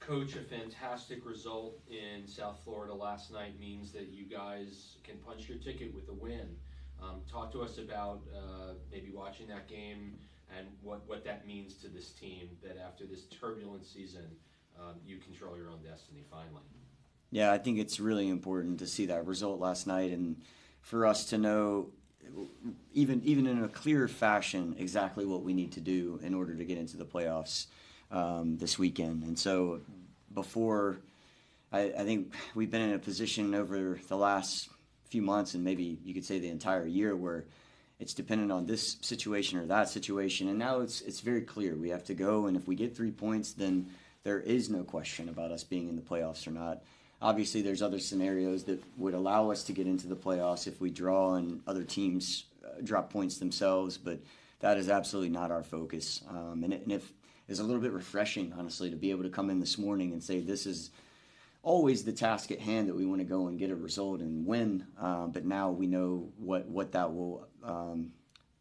Coach, a fantastic result in South Florida last night means that you guys can punch your ticket with a win. Talk to us about maybe watching that game and what that means to this team, that after this turbulent season, you control your own destiny finally. Yeah, I think it's really important to see that result last night and for us to know, even in a clear fashion, exactly what we need to do in order to get into the playoffs this weekend. And so before, I think we've been in a position over the last few months and maybe you could say the entire year where it's dependent on this situation or that situation. And now it's very clear. We have to go, and if we get 3 points, then there is no question about us being in the playoffs or not. Obviously, there's other scenarios that would allow us to get into the playoffs if we draw and other teams drop points themselves, but that is absolutely not our focus. And if it's a little bit refreshing, honestly, to be able to come in this morning and say this is always the task at hand, that we want to go and get a result and win, but now we know what that will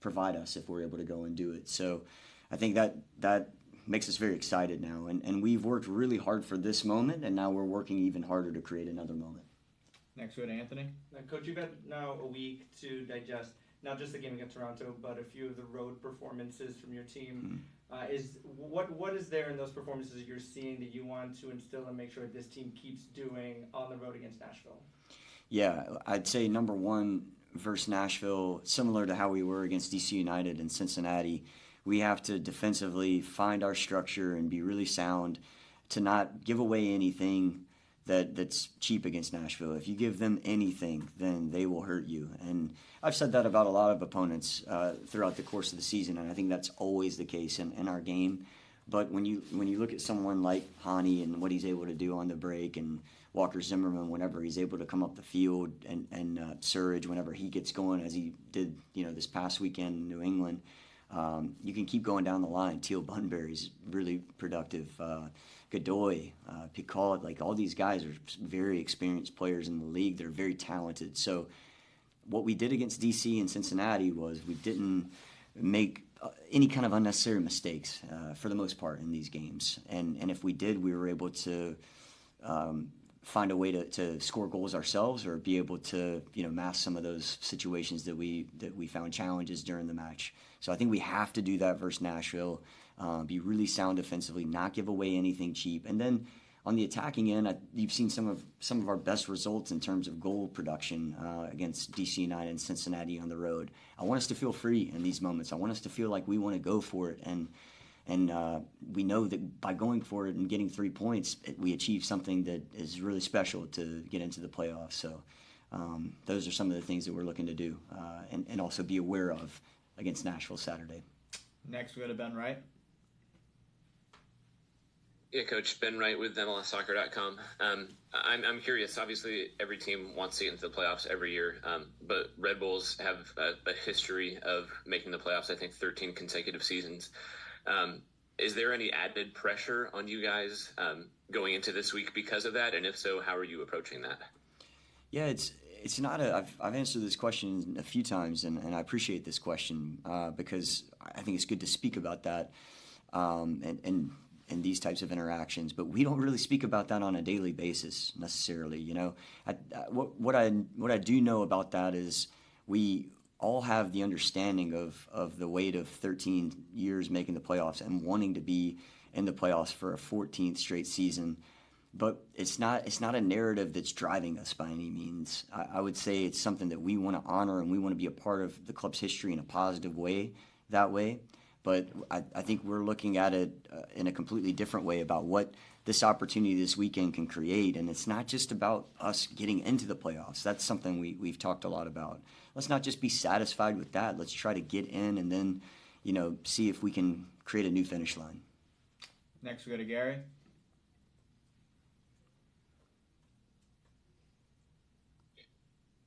provide us if we're able to go and do it. So I think that makes us very excited now, and we've worked really hard for this moment, and now we're working even harder to create another moment. Next, we go to Anthony. Now, Coach, you've had now a week to digest not just the game against Toronto, but a few of the road performances from your team. What is there in those performances you're seeing that you want to instill and make sure this team keeps doing on the road against Nashville? Yeah, I'd say number one versus Nashville, similar to how we were against DC United and Cincinnati, we have to defensively find our structure and be really sound to not give away anything that's cheap against Nashville. If you give them anything, then they will hurt you. And I've said that about a lot of opponents throughout the course of the season, and I think that's always the case in our game. But when you look at someone like Hani and what he's able to do on the break, and Walker Zimmerman whenever he's able to come up the field, and Surridge whenever he gets going, as he did this past weekend in New England, you can keep going down the line. Teal Bunbury's really productive. Godoy, Picard, like all these guys are very experienced players in the league. They're very talented. So what we did against DC and Cincinnati was we didn't make any kind of unnecessary mistakes for the most part in these games. And if we did, we were able to find a way to score goals ourselves or be able to mask some of those situations that we found challenges during the match. So I think we have to do that versus Nashville. Be really sound defensively, not give away anything cheap, and then on the attacking end, you've seen some of our best results in terms of goal production against DC United and Cincinnati on the road. I want us to feel free in these moments. I want us to feel like we want to go for it, and we know that by going for it and getting 3 points, we achieve something that is really special to get into the playoffs. So those are some of the things that we're looking to do, and also be aware of against Nashville Saturday. Next, we go to Ben Wright. Yeah, Coach, Ben Wright with MLSsoccer.com. I'm curious. Obviously, every team wants to get into the playoffs every year, but Red Bulls have a history of making the playoffs, I think 13 consecutive seasons. Is there any added pressure on you guys going into this week because of that? And if so, how are you approaching that? Yeah, it's not I've answered this question a few times, and I appreciate this question because I think it's good to speak about that and these types of interactions. But we don't really speak about that on a daily basis necessarily. What I do know about that is we all have the understanding of the weight of 13 years making the playoffs and wanting to be in the playoffs for a 14th straight season. But it's not a narrative that's driving us by any means. I would say it's something that we want to honor, and we want to be a part of the club's history in a positive way that way. But I think we're looking at it in a completely different way about what this opportunity this weekend can create. And it's not just about us getting into the playoffs. That's something we've talked a lot about. Let's not just be satisfied with that. Let's try to get in and then, see if we can create a new finish line. Next, we go to Gary.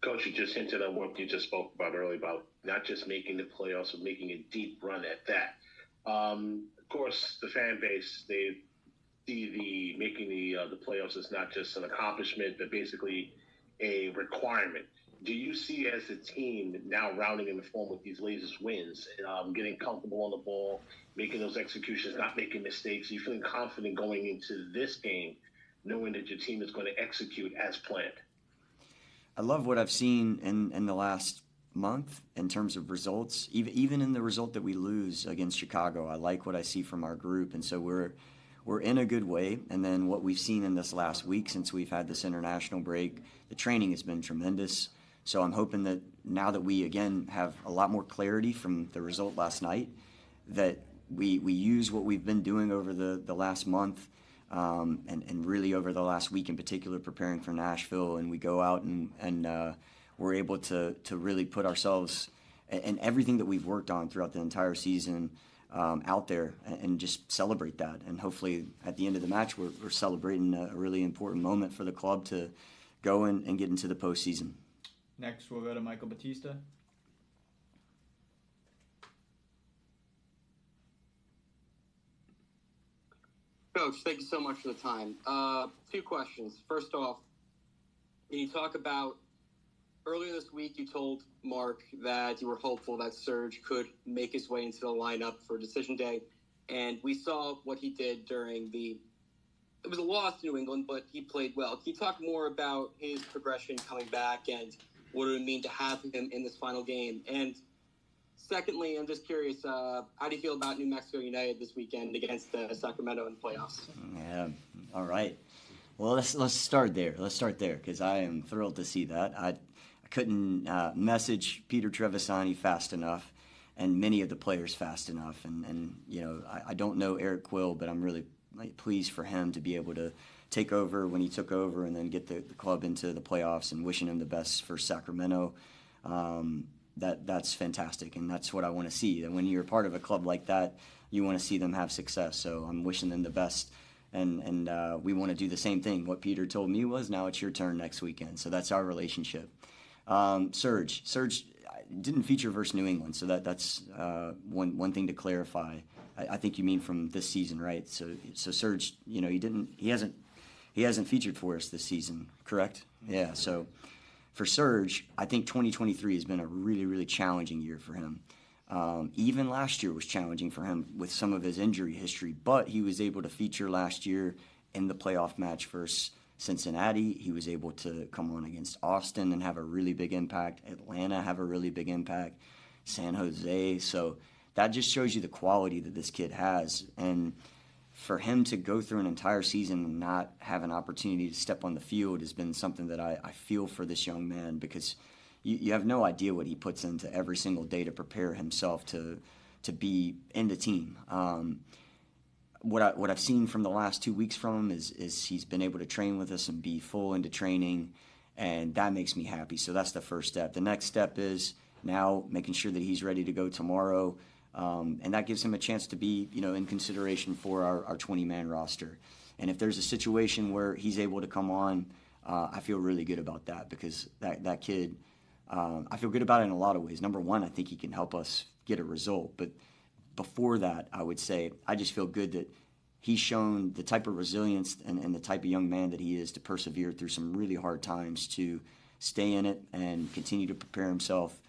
Coach, you just hinted on what you just spoke about earlier about not just making the playoffs, but making a deep run at that. Of course, the fan base, they see making the playoffs as not just an accomplishment, but basically a requirement. do you see as a team now rounding in the form with these latest wins, getting comfortable on the ball, making those executions, not making mistakes? Are you feeling confident going into this game, knowing that your team is going to execute as planned? I love what I've seen in the last month in terms of results. Even in the result that we lose against Chicago, I like what I see from our group, and so we're in a good way. And then what we've seen in this last week since we've had this international break, the training has been tremendous. So I'm hoping that now that we again have a lot more clarity from the result last night, that we use what we've been doing over the last month, and really over the last week in particular, preparing for Nashville, and we go out and we're able to really put ourselves and everything that we've worked on throughout the entire season out there and just celebrate that. And hopefully at the end of the match, we're celebrating a really important moment for the club to go and get into the postseason. Next, we'll go to Michael Batista. Coach, thank you so much for the time. Two questions. First off, can you talk about, earlier this week you told Mark that you were hopeful that Serge could make his way into the lineup for decision day, and we saw what he did during it was a loss to New England, but he played well. Can you talk more about his progression coming back and what it would mean to have him in this final game? And secondly, I'm just curious, how do you feel about New Mexico United this weekend against Sacramento in the playoffs? Yeah, all right. Well, let's start there. Let's start there because I am thrilled to see that. I couldn't message Peter Trevisani fast enough and many of the players fast enough. And you know, I don't know Eric Quill, but I'm really pleased for him to be able to take over when he took over and then get the club into the playoffs, and wishing him the best for Sacramento. That's fantastic, and that's what I want to see. And when you're part of a club like that, you want to see them have success. So I'm wishing them the best, and we want to do the same thing. What Peter told me was, now it's your turn next weekend. So that's our relationship. Serge didn't feature versus New England, so that's one thing to clarify. I think you mean from this season, right? So Serge, you know, he hasn't featured for us this season, correct? Yeah. So for Serge, I think 2023 has been a really, really challenging year for him. Even last year was challenging for him with some of his injury history, but he was able to feature last year in the playoff match versus Cincinnati. He was able to come on against Austin and have a really big impact. Atlanta have a really big impact. San Jose. So that just shows you the quality that this kid has. And for him to go through an entire season and not have an opportunity to step on the field has been something that I feel for this young man, because you have no idea what he puts into every single day to prepare himself to be in the team. What I've seen from the last 2 weeks from him is he's been able to train with us and be full into training, and that makes me happy. So that's the first step. The next step is now making sure that he's ready to go tomorrow. And that gives him a chance to be, you know, in consideration for our 20-man roster. And if there's a situation where he's able to come on, I feel really good about that, because that kid, I feel good about it in a lot of ways. Number one, I think he can help us get a result. But before that, I would say I just feel good that he's shown the type of resilience and the type of young man that he is to persevere through some really hard times, to stay in it and continue to prepare himself.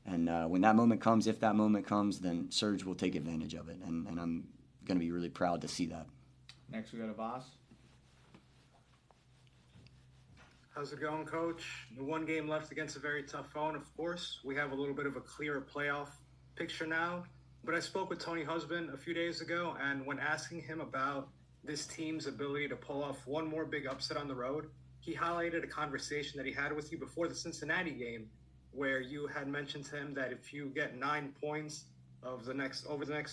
And when that moment comes, if that moment comes, then Serge will take advantage of it. And I'm going to be really proud to see that. Next, we go to Voss. How's it going, Coach? The one game left against a very tough foe, and of course, we have a little bit of a clearer playoff picture now. But I spoke with Tony Husband a few days ago, and when asking him about this team's ability to pull off one more big upset on the road, he highlighted a conversation that he had with you before the Cincinnati game, where you had mentioned to him that if you get 9 points over the next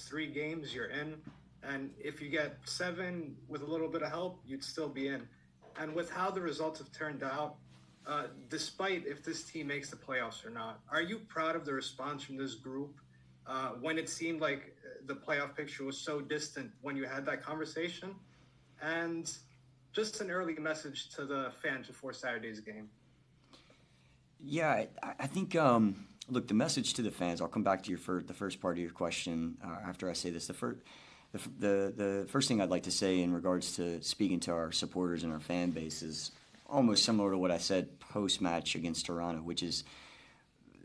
3 games, you're in. And if you get 7 with a little bit of help, you'd still be in. And with how the results have turned out, despite if this team makes the playoffs or not, are you proud of the response from this group when it seemed like the playoff picture was so distant when you had that conversation? And just an early message to the fans before Saturday's game. Yeah, I think, look, the message to the fans, I'll come back to the first part of your question after I say this. The first thing I'd like to say in regards to speaking to our supporters and our fan base is almost similar to what I said post-match against Toronto, which is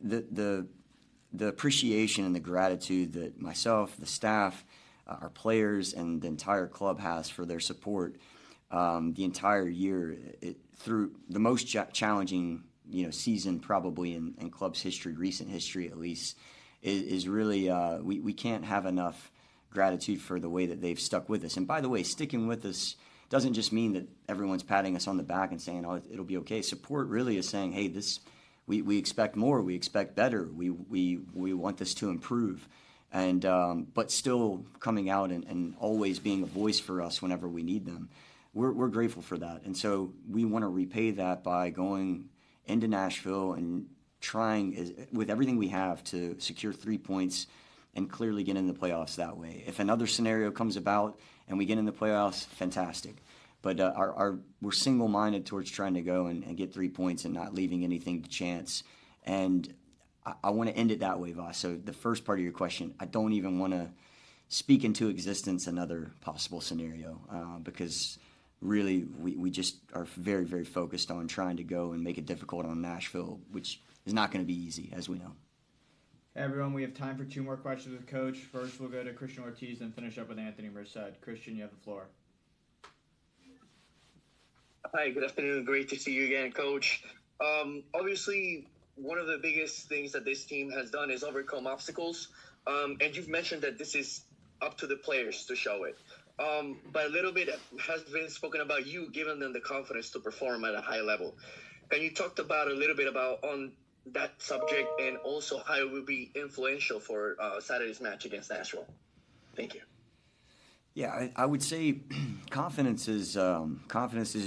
the appreciation and the gratitude that myself, the staff, our players, and the entire club has for their support the entire year through the most challenging season probably in club's history, recent history at least, is really we can't have enough gratitude for the way that they've stuck with us. And by the way, sticking with us doesn't just mean that everyone's patting us on the back and saying, "Oh, it'll be okay." Support really is saying, "Hey, we expect more, we expect better, we want this to improve," and but still coming out and always being a voice for us whenever we need them. We're grateful for that, and so we want to repay that by going into Nashville and trying with everything we have to secure 3 points and clearly get in the playoffs that way. If another scenario comes about and we get in the playoffs, fantastic. But we're single-minded towards trying to go and get 3 points and not leaving anything to chance. And I want to end it that way, Voss. So the first part of your question, I don't even want to speak into existence another possible scenario because really we just are very, very focused on trying to go and make it difficult on Nashville, which is not going to be easy, as we know. Hey everyone, we have time for 2 more questions with Coach. First, we'll go to Christian Ortiz and finish up with Anthony Merced. Christian, you have the floor. Hi, good afternoon. Great to see you again, Coach. Obviously, one of the biggest things that this team has done is overcome obstacles. And you've mentioned that this is up to the players to show it. But a little bit has been spoken about you giving them the confidence to perform at a high level. Can you talk about a little bit about on that subject and also how it will be influential for Saturday's match against Nashville? Thank you. Yeah, I would say confidence is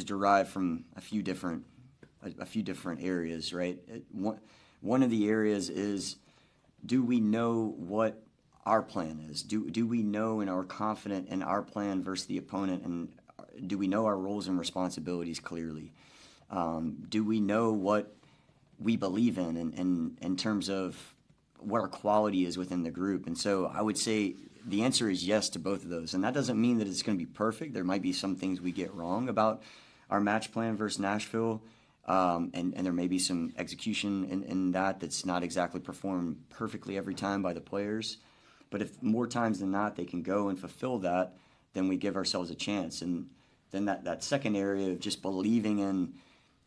derived from a few different areas, right? One of the areas is, do we know what our plan is? Do we know and are confident in our plan versus the opponent, and do we know our roles and responsibilities clearly? Do we know what we believe in terms of what our quality is within the group? And so I would say the answer is yes to both of those. And that doesn't mean that it's going to be perfect. There might be some things we get wrong about our match plan versus Nashville, and there may be some execution in that's not exactly performed perfectly every time by the players. But if more times than not they can go and fulfill that, then we give ourselves a chance. And then that second area of just believing in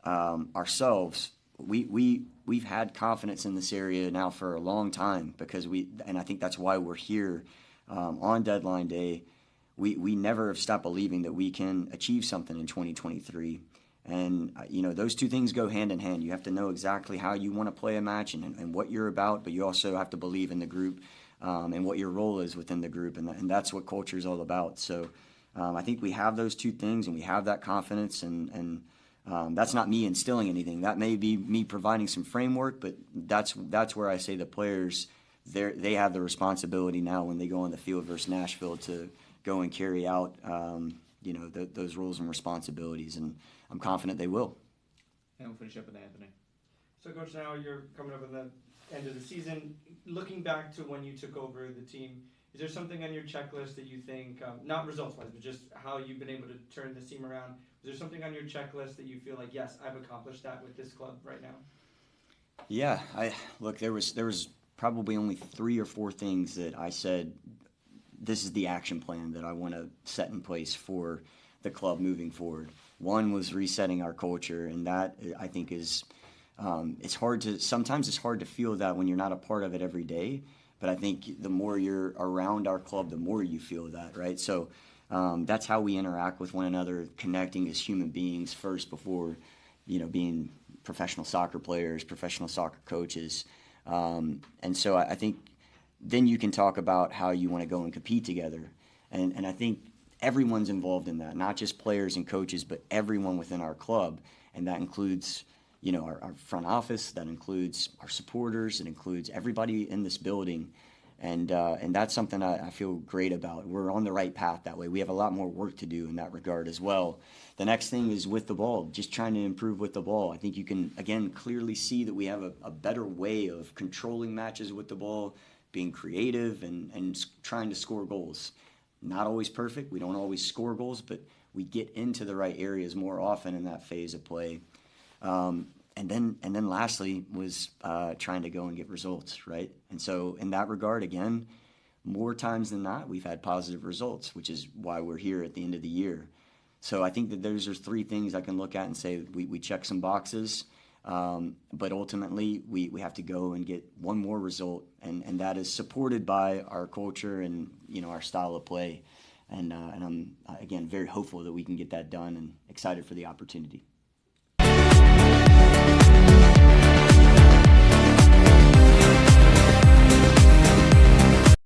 ourselves, we've had confidence in this area now for a long time because and I think that's why we're here on deadline day. We never have stopped believing that we can achieve something in 2023. And, those two things go hand in hand. You have to know exactly how you want to play a match and what you're about, but you also have to believe in the group and what your role is within the group. And that's what culture is all about. So I think we have those two things and we have that confidence and that's not me instilling anything. That may be me providing some framework, but that's where I say the players, they have the responsibility now when they go on the field versus Nashville to go and carry out, those roles and responsibilities, and I'm confident they will. And we'll finish up with Anthony. So, Coach, now you're coming up at the end of the season. Looking back to when you took over the team, is there something on your checklist that you think, not results-wise, but just how you've been able to turn this team around? Is there something on your checklist that you feel like, yes, I've accomplished that with this club right now? Yeah, there was probably only 3 or 4 things that I said, this is the action plan that I want to set in place for the club moving forward. One was resetting our culture, and that I think is sometimes it's hard to feel that when you're not a part of it every day. But I think the more you're around our club, the more you feel that, right? So that's how we interact with one another, connecting as human beings first before, being professional soccer players, professional soccer coaches. And so I think then you can talk about how you want to go and compete together. And I think everyone's involved in that, not just players and coaches, but everyone within our club. And that includes, our front office, that includes our supporters, it includes everybody in this building. And that's something I feel great about. We're on the right path that way. We have a lot more work to do in that regard as well. The next thing is with the ball, just trying to improve with the ball. I think you can, again, clearly see that we have a better way of controlling matches with the ball, being creative and trying to score goals. Not always perfect. We don't always score goals, but we get into the right areas more often in that phase of play. And then lastly was trying to go and get results, right? And so in that regard, again, more times than not, we've had positive results, which is why we're here at the end of the year. So I think that those are three things I can look at and say we check some boxes, but ultimately we have to go and get one more result, and that is supported by our culture and our style of play. And I'm again very hopeful that we can get that done and excited for the opportunity.